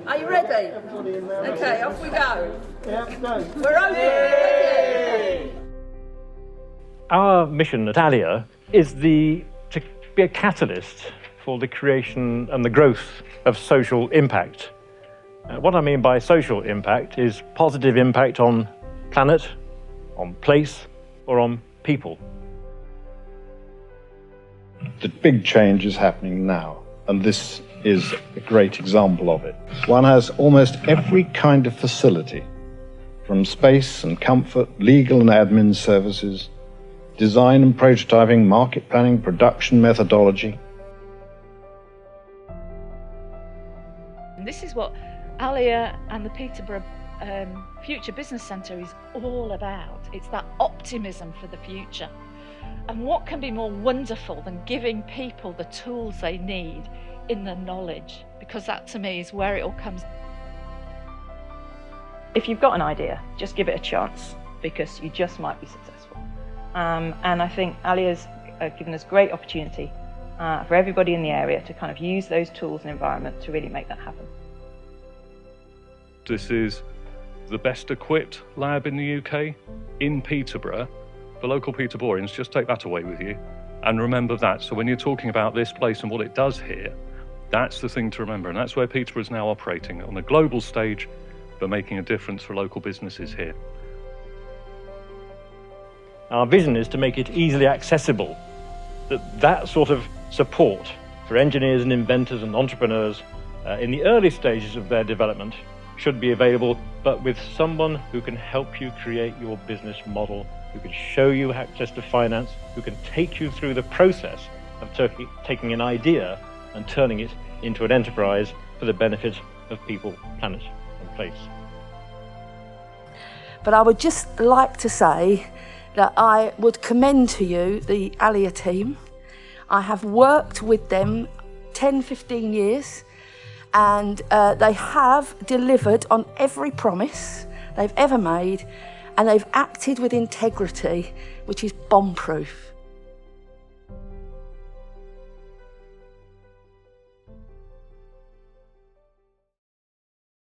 Are you ready? Okay, off we go. Yeah, go. We're open. Our mission at Allia is to be a catalyst for the creation and the growth of social impact. What I mean by social impact is positive impact on planet, on place, or on people. The big change is happening now, and this is a great example of it. One has almost every kind of facility, from space and comfort, legal and admin services, design and prototyping, market planning, production methodology. And this is what Allia and the Peterborough Future Business Centre is all about. It's that optimism for the future. And what can be more wonderful than giving people the tools they need in the knowledge? Because that to me is where it all comes. If you've got an idea, just give it a chance, because you just might be successful. And I think Allia's given us great opportunity for everybody in the area to kind of use those tools and environment to really make that happen. This is the best equipped lab in the UK, in Peterborough. For local Peterboroughians, just take that away with you and remember that. So when you're talking about this place and what it does here, that's the thing to remember. And that's where Peterborough is now operating on a global stage, but making a difference for local businesses here. Our vision is to make it easily accessible, that sort of support for engineers and inventors and entrepreneurs in the early stages of their development should be available, but with someone who can help you create your business model, who can show you access to finance, who can take you through the process of taking an idea and turning it into an enterprise for the benefit of people, planet and place. But I would just like to say that I would commend to you the Allia team. I have worked with them 10, 15 years, and they have delivered on every promise they've ever made, and they've acted with integrity, which is bomb-proof.